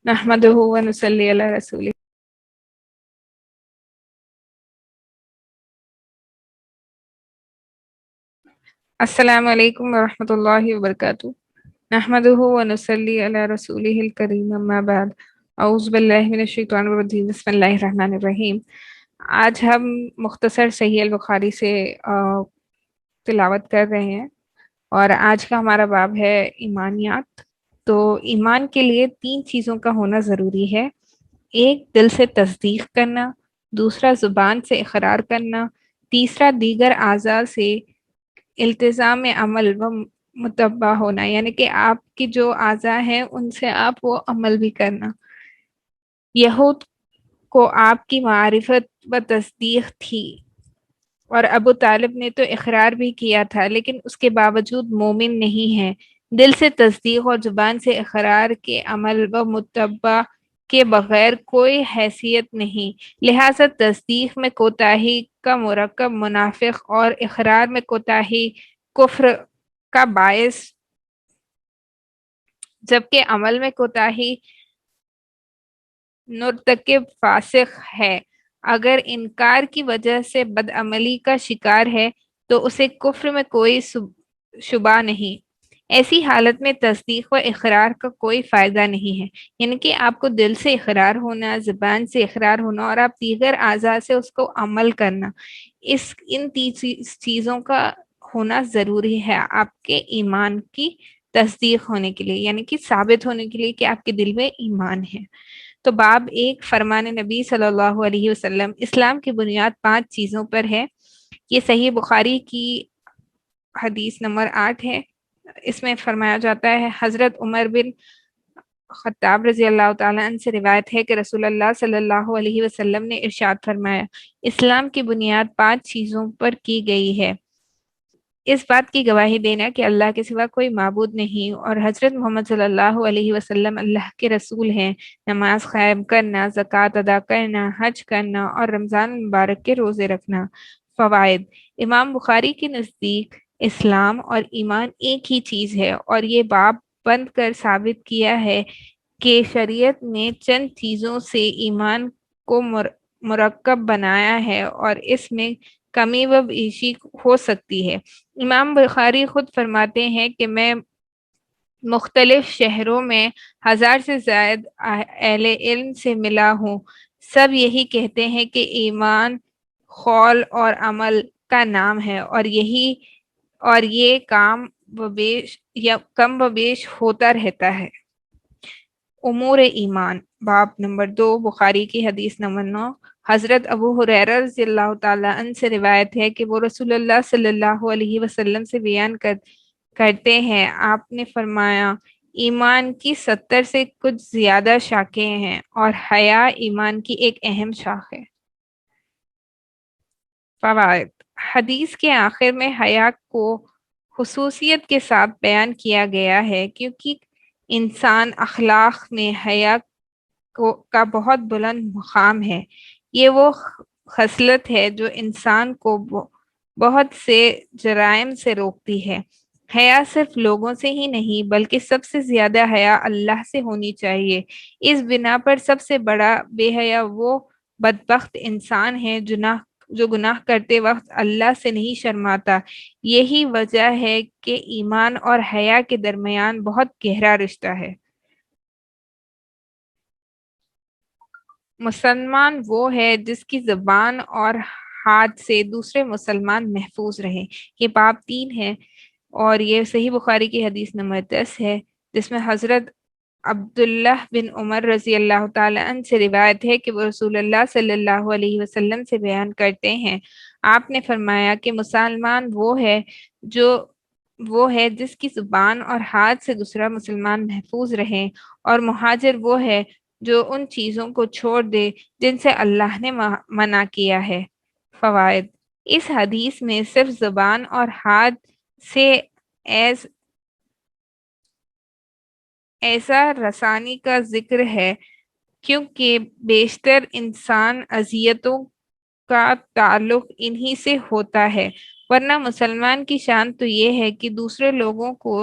نحمده ونصلي على رسوله. السلام علیکم ورحمۃ اللہ وبرکاتہ. نحمده ونصلي على رسوله الكريم اما بعد. اعوذ باللہ من الشیطان الرجیم. بسم اللہ الرحمن الرحیم. آج ہم مختصر صحیح البخاری سے تلاوت کر رہے ہیں اور آج کا ہمارا باب ہے ایمانیات. تو ایمان کے لیے 3 چیزوں کا ہونا ضروری ہے. ایک، دل سے تصدیق کرنا. دوسرا، زبان سے اقرار کرنا. تیسرا، دیگر اعضاء سے التزام عمل و متبع ہونا، یعنی کہ آپ کی جو اعضاء ہیں ان سے آپ وہ عمل بھی کرنا. یہود کو آپ کی معرفت و تصدیق تھی اور ابو طالب نے تو اقرار بھی کیا تھا، لیکن اس کے باوجود مومن نہیں ہے. دل سے تصدیق اور زبان سے اقرار کے عمل و متبع کے بغیر کوئی حیثیت نہیں. لہذا تصدیق میں کوتاہی کا مرکب منافق اور اقرار میں کوتاہی کفر کا باعث، جبکہ عمل میں کوتاہی مرتکب فاسق ہے. اگر انکار کی وجہ سے بدعملی کا شکار ہے تو اسے کفر میں کوئی شبہ نہیں. ایسی حالت میں تصدیق و اقرار کا کوئی فائدہ نہیں ہے. یعنی کہ آپ کو دل سے اقرار ہونا، زبان سے اقرار ہونا اور آپ دیگر اعضاء سے اس کو عمل کرنا، ان چیزوں کا ہونا ضروری ہے آپ کے ایمان کی تصدیق ہونے کے لیے، یعنی کہ ثابت ہونے کے لیے کہ آپ کے دل میں ایمان ہے. تو باب 1، فرمان نبی صلی اللہ علیہ وسلم. اسلام کی بنیاد 5 چیزوں پر ہے. یہ صحیح بخاری کی حدیث نمبر 8 ہے. اس میں فرمایا جاتا ہے، حضرت عمر بن خطاب رضی اللہ تعالیٰ عنہ سے روایت ہے کہ رسول اللہ صلی اللہ علیہ وسلم نے ارشاد فرمایا، اسلام کی بنیاد 5 چیزوں پر کی گئی ہے. اس بات کی گواہی دینا کہ اللہ کے سوا کوئی معبود نہیں اور حضرت محمد صلی اللہ علیہ وسلم اللہ کے رسول ہیں. نماز قائم کرنا، زکوٰۃ ادا کرنا، حج کرنا اور رمضان مبارک کے روزے رکھنا. فوائد: امام بخاری کے نزدیک اسلام اور ایمان ایک ہی چیز ہے، اور یہ باب بند کر ثابت کیا ہے کہ شریعت نے چند چیزوں سے ایمان کو مرکب بنایا ہے اور اس میں کمی و بیشی ہو سکتی ہے. امام بخاری خود فرماتے ہیں کہ میں مختلف شہروں میں 1000 سے زائد اہل علم سے ملا ہوں. سب یہی کہتے ہیں کہ ایمان قول اور عمل کا نام ہے، اور یہ کم و بیش ہوتا رہتا ہے. امور ایمان. باب نمبر 2، بخاری کی حدیث نمبر 9. حضرت ابو ہریرہ رضی اللہ تعالیٰ عنہ سے روایت ہے کہ وہ رسول اللہ صلی اللہ علیہ وسلم سے بیان کرتے ہیں، آپ نے فرمایا، ایمان کی 70 سے کچھ زیادہ شاخیں ہیں اور حیا ایمان کی ایک اہم شاخ ہے. فوائد: حدیث کے آخر میں حیا کو خصوصیت کے ساتھ بیان کیا گیا ہے کیونکہ انسان اخلاق میں حیا کا بہت بلند مقام ہے. یہ وہ خصلت ہے جو انسان کو بہت سے جرائم سے روکتی ہے. حیا صرف لوگوں سے ہی نہیں بلکہ سب سے زیادہ حیا اللہ سے ہونی چاہیے. اس بنا پر سب سے بڑا بے حیا وہ بدبخت انسان ہے جو گناہ کرتے وقت اللہ سے نہیں شرماتا. یہی وجہ ہے کہ ایمان اور حیا کے درمیان بہت گہرا رشتہ ہے. مسلمان وہ ہے جس کی زبان اور ہاتھ سے دوسرے مسلمان محفوظ رہیں. یہ باب 3 ہے اور یہ صحیح بخاری کی حدیث نمبر 10 ہے، جس میں حضرت عبداللہ بن عمر رضی اللہ تعالیٰ عنہ سے روایت ہے کہ وہ رسول اللہ صلی اللہ علیہ وسلم سے بیان کرتے ہیں، آپ نے فرمایا کہ مسلمان وہ ہے جس کی زبان اور ہاتھ سے دوسرا مسلمان محفوظ رہے، اور مہاجر وہ ہے جو ان چیزوں کو چھوڑ دے جن سے اللہ نے منع کیا ہے. فوائد: اس حدیث میں صرف زبان اور ہاتھ سے ایسا رسانی کا ذکر ہے کیونکہ بیشتر انسان اذیتوں کا تعلق انہی سے ہوتا ہے، ورنہ مسلمان کی شان تو یہ ہے کہ دوسرے لوگوں کو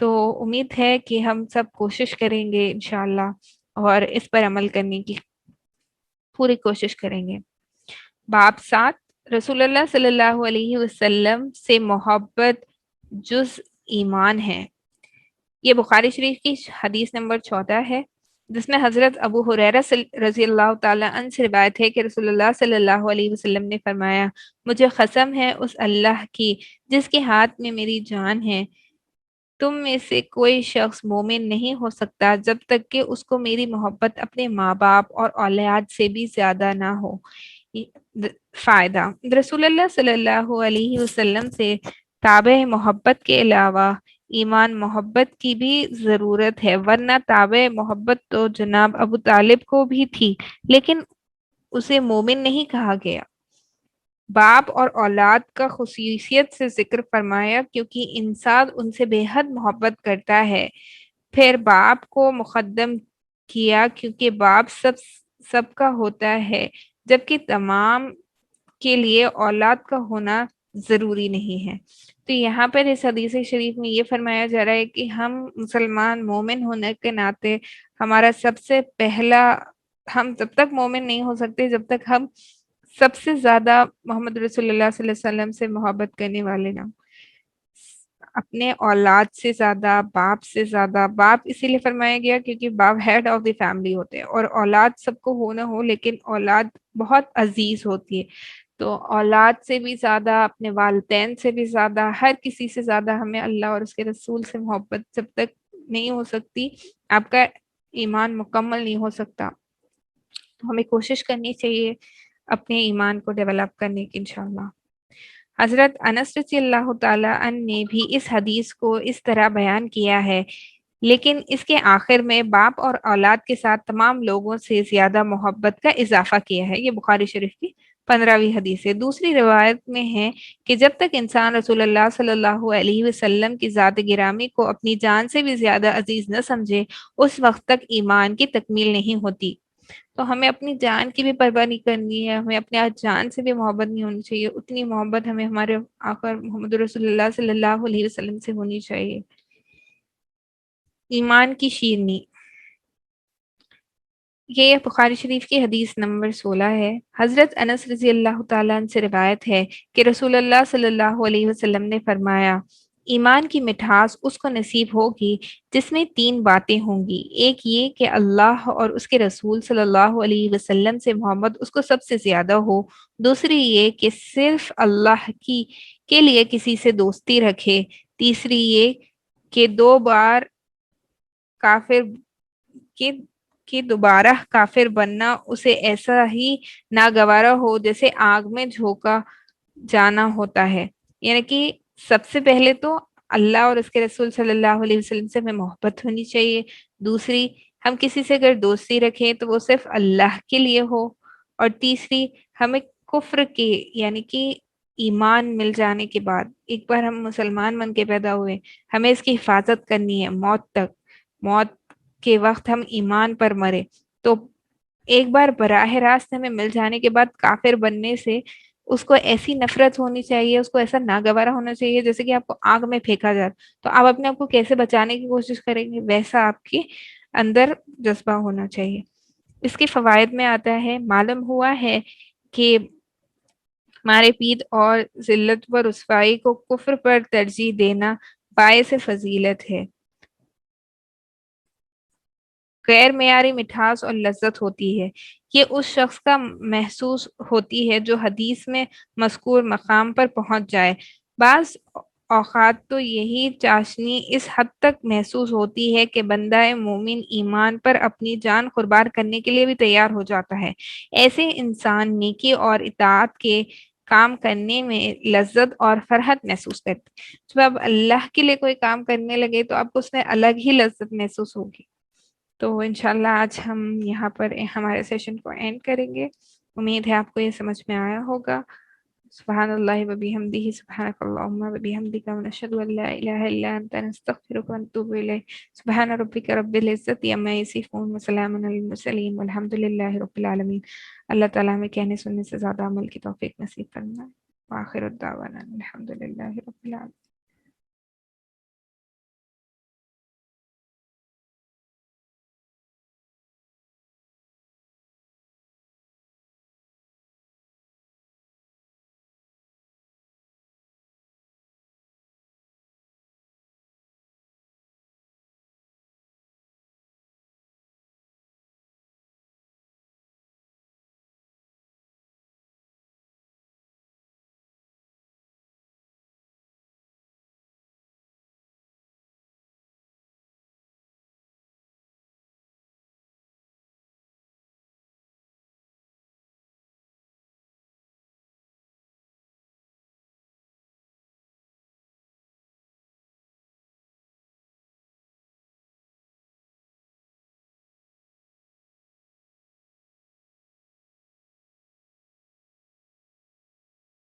تو امید ہے کہ ہم سب کوشش کریں گے انشاءاللہ اور اس پر عمل کرنے کی پوری کوشش کریں گے۔ باب 7، رسول اللہ صلی اللہ علیہ وسلم سے محبت جز ایمان ہے۔ یہ بخاری شریف کی حدیث نمبر 14 ہے، جس میں حضرت ابو ہریرہ رضی اللہ تعالی عنہ سے روایت ہے کہ رسول اللہ صلی اللہ علیہ وسلم نے فرمایا، مجھے قسم ہے اس اللہ کی جس کے ہاتھ میں میری جان ہے، تم میں سے کوئی شخص مومن نہیں ہو سکتا جب تک کہ اس کو میری محبت اپنے ماں باپ اور اولاد سے بھی زیادہ نہ ہو۔ فائدہ، رسول اللہ صلی اللہ علیہ وسلم سے تابع محبت کے علاوہ ایمان محبت کی بھی ضرورت ہے، ورنہ تابع محبت تو جناب ابو طالب کو بھی تھی لیکن اسے مومن نہیں کہا گیا۔ باپ اور اولاد کا خصوصیت سے ذکر فرمایا کیونکہ انسان ان سے بے حد محبت کرتا ہے، پھر باپ کو مقدم کیا کیونکہ باپ سب کا ہوتا ہے، جبکہ تمام کے لیے اولاد کا ہونا ضروری نہیں ہے۔ تو یہاں پر اس حدیث شریف میں یہ فرمایا جا رہا ہے کہ ہم مسلمان مومن ہونے کے ناطے ہمارا سب سے پہلا، ہم تب تک مومن نہیں ہو سکتے جب تک ہم سب سے زیادہ محمد رسول اللہ صلی اللہ علیہ وسلم سے محبت کرنے والے نہ، اپنے اولاد سے زیادہ، باپ سے زیادہ۔ باپ اسی لیے فرمایا گیا کیونکہ باپ ہیڈ آف دی فیملی ہوتے ہیں، اور اولاد سب کو ہو نہ ہو لیکن اولاد بہت عزیز ہوتی ہے، تو اولاد سے بھی زیادہ، اپنے والدین سے بھی زیادہ، ہر کسی سے زیادہ ہمیں اللہ اور اس کے رسول سے محبت جب تک نہیں ہو سکتی آپ کا ایمان مکمل نہیں ہو سکتا۔ تو ہمیں کوشش کرنی چاہیے اپنے ایمان کو ڈیولپ کرنے کی انشاءاللہ۔ حضرت انس رضی اللہ تعالی عنہ نے بھی اس حدیث کو اس طرح بیان کیا ہے، لیکن اس کے آخر میں باپ اور اولاد کے ساتھ تمام لوگوں سے زیادہ محبت کا اضافہ کیا ہے۔ یہ بخاری شریف کی 15ویں حدیث ہے۔ دوسری روایت میں ہے کہ جب تک انسان رسول اللہ صلی اللہ علیہ وسلم کی ذات گرامی کو اپنی جان سے بھی زیادہ عزیز نہ سمجھے، اس وقت تک ایمان کی تکمیل نہیں ہوتی۔ تو ہمیں اپنی جان کی بھی پرواہ نہیں کرنی ہے، ہمیں اپنے جان سے بھی محبت نہیں ہونی چاہیے، اتنی محبت ہمیں ہمارے آقا محمد رسول اللہ صلی اللہ علیہ وسلم سے ہونی چاہیے۔ ایمان کی شیرنی، یہ بخاری شریف کی حدیث نمبر 16 ہے۔ حضرت انس رضی اللہ تعالیٰ عنہ سے روایت ہے کہ رسول اللہ صلی اللہ علیہ وسلم نے فرمایا، ایمان کی مٹھاس اس کو نصیب ہوگی جس میں 3 باتیں ہوں گی، ایک یہ کہ اللہ اور اس کے رسول صلی اللہ علیہ وسلم سے محبت اس کو سب سے زیادہ ہو، دوسری یہ کہ صرف اللہ کے لیے کسی سے دوستی رکھے، تیسری یہ کہ دوبارہ کافر بننا اسے ایسا ہی ناگوارا ہو جیسے آگ میں جھونکا جانا ہوتا ہے۔ یعنی کہ سب سے پہلے تو اللہ اور اس کے رسول صلی اللہ علیہ وسلم سے ہمیں محبت ہونی چاہیے، دوسری ہم کسی سے اگر دوستی رکھیں تو وہ صرف اللہ کے لیے ہو، اور تیسری ہمیں کفر کے یعنی کہ ایمان مل جانے کے بعد، ایک بار ہم مسلمان بن کے پیدا ہوئے، ہمیں اس کی حفاظت کرنی ہے موت تک، موت کے وقت ہم ایمان پر مرے تو ایک بار براہ راست ہمیں مل جانے کے بعد کافر بننے سے اس کو ایسی نفرت ہونی چاہیے، اس کو ایسا ناگوارا ہونا چاہیے جیسے کہ آپ کو آگ میں پھینکا جائے، تو آپ اپنے آپ کو کیسے بچانے کی کوشش کریں گے، ویسا آپ کے اندر جذبہ ہونا چاہیے۔ اس کے فوائد میں آتا ہے، معلوم ہوا ہے کہ ہمارے پید اور ذلت و رسوائی کو کفر پر ترجیح دینا باعث فضیلت ہے۔ غیر معیاری مٹھاس اور لذت ہوتی ہے، یہ اس شخص کا محسوس ہوتی ہے جو حدیث میں مذکور مقام پر پہنچ جائے۔ بعض اوقات تو یہی چاشنی اس حد تک محسوس ہوتی ہے کہ بندہ مومن ایمان پر اپنی جان قربان کرنے کے لیے بھی تیار ہو جاتا ہے۔ ایسے انسان نیکی اور اطاعت کے کام کرنے میں لذت اور فرحت محسوس کرتے، جب آپ اللہ کے لیے کوئی کام کرنے لگے تو آپ کو اس میں الگ ہی لذت محسوس ہوگی۔ تو انشاءاللہ آج ہم یہاں پر ہمارے سیشن کو اینڈ کریں گے، امید ہے آپ کو یہ سمجھ میں آیا ہوگا۔ سبحان اللہ و بحمدہ، سبحانک اللہم و بحمدک، ونشہد ان لا الہ الا انت، نستغفرک ونتوب الیک۔ سبحان ربک رب العزت عما یصفون، وسلام علی المرسلین، والحمد للہ رب العالمین۔ اللہ تعالیٰ ہمیں کہنے سننے سے زیادہ عمل کی توفیق نصیب فرمائے۔ وآخر الدعوانا الحمد للہ رب العالمین۔